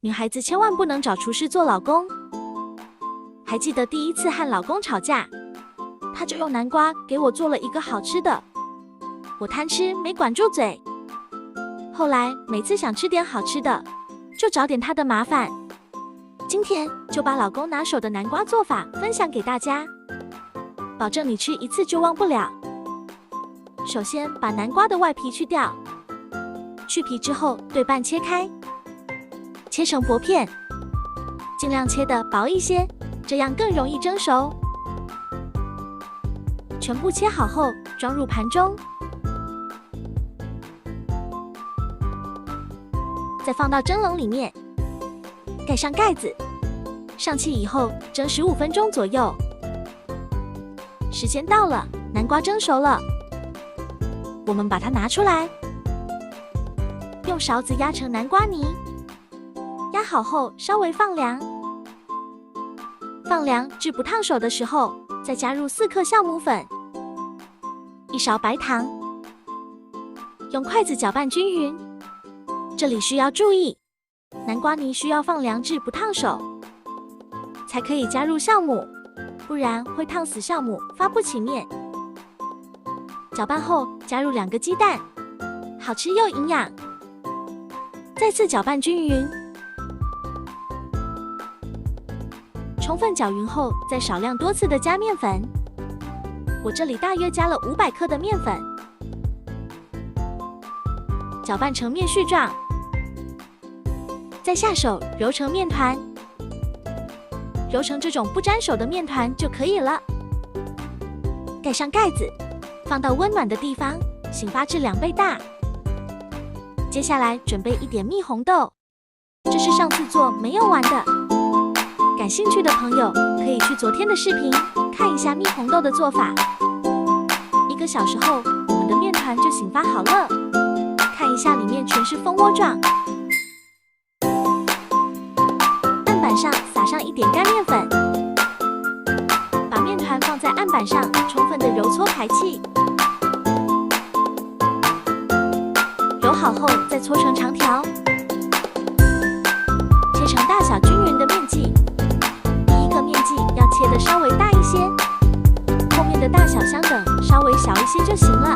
女孩子千万不能找厨师做老公。还记得第一次和老公吵架，他就用南瓜给我做了一个好吃的，我贪吃没管住嘴。后来每次想吃点好吃的，就找点他的麻烦。今天就把老公拿手的南瓜做法分享给大家，保证你吃一次就忘不了。首先把南瓜的外皮去掉，去皮之后对半切开，切成薄片，尽量切得薄一些，这样更容易蒸熟。全部切好后装入盘中，再放到蒸笼里面，盖上盖子，上气以后蒸15分钟左右。时间到了，南瓜蒸熟了，我们把它拿出来，用勺子压成南瓜泥。压好后稍微放凉，放凉至不烫手的时候，再加入4克酵母粉，1勺白糖，用筷子搅拌均匀。这里需要注意，南瓜泥需要放凉至不烫手，才可以加入酵母，不然会烫死酵母，发不起面。搅拌后加入2个鸡蛋，好吃又营养。再次搅拌均匀，充分搅匀后，再少量多次的加面粉。我这里大约加了500克的面粉，搅拌成面絮状，再下手揉成面团，揉成这种不沾手的面团就可以了。盖上盖子，放到温暖的地方，醒发至2倍大。接下来准备一点蜜红豆，这是上次做没用完的。感兴趣的朋友可以去昨天的视频看一下蜜红豆的做法。1个小时后，我们的面团就醒发好了，看一下里面全是蜂窝状。案板上撒上一点干面粉，把面团放在案板上，充分的揉搓排气。揉好后再搓成长条，切成大小均匀的面剂。第1个面剂要切得稍微大一些，后面的大小相等，稍微小一些就行了。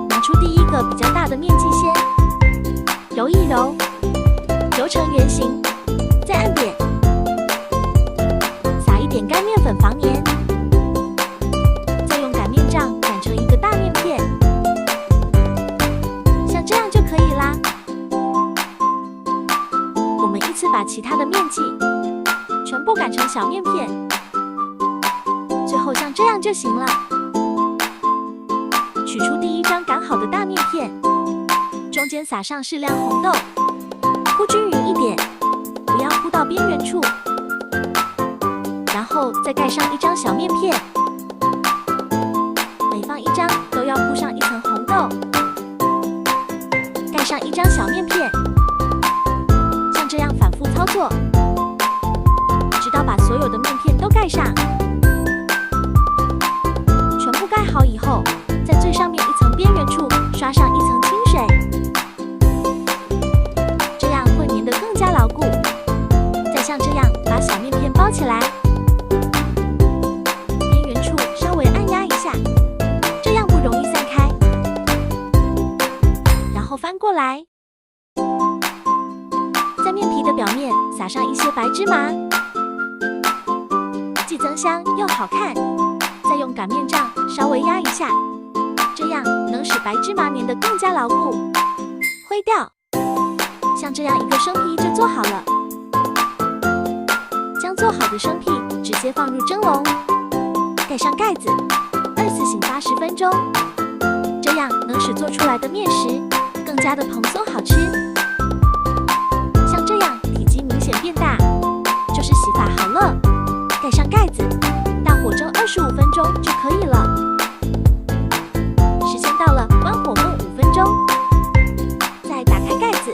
拿出第1个比较大的面剂先，揉一揉，揉成圆形，再按扁，撒一点干面粉防黏，再用擀面杖擀成一个大面片，像这样就可以啦。我们依次把其他的面剂全部擀成小面片，最后像这样就行了。取出第1张擀好的大面片，中间撒上适量红豆，铺均匀一点，不要铺到边缘处，然后再盖上1张小面片，每放1张都要铺上1层红豆，盖上1张小面片，像这样反复操作，直到把所有的面片都盖上。全部盖好以后，在最上面1层边缘处刷上1层清水，这样会粘得更加牢固。再像这样把小面片包起来，边缘处稍微按压一下，这样不容易散开。然后翻过来，在面皮的表面撒上一些白芝麻，既增香又好看。再用擀面杖稍微压一下，这样能使白芝麻粘得更加牢固。挥掉，像这样1个生坯就做好了。将做好的生坯直接放入蒸笼，盖上盖子，2次醒发10分钟，这样能使做出来的面食更加的蓬松好吃。像这样体积明显变大，就是洗法好了。盖上盖子，大火蒸25分钟就可以了。时间到了，关火焖5分钟，再打开盖子，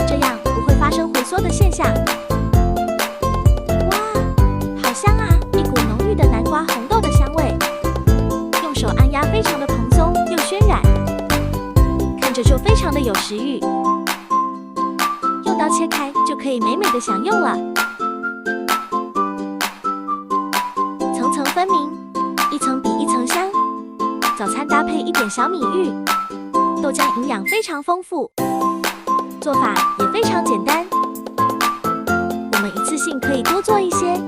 这样不会发生回缩的现象。哇，好香啊！一股浓郁的南瓜红豆的香味，用手按压非常的蓬松又渲染，看着就非常的有食欲。又到切开就可以美美的享用了。层层分明，一层比一层香。早餐搭配一点小米玉，豆浆营养非常丰富，做法也非常简单。我们一次性可以多做一些，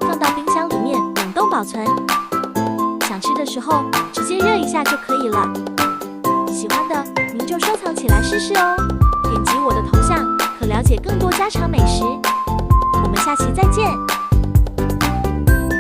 放到冰箱里面冷冻保存。想吃的时候直接热一下就可以了。喜欢的您就收藏起来试试哦。点击我的头像，可了解更多家常美食。我们下期再见。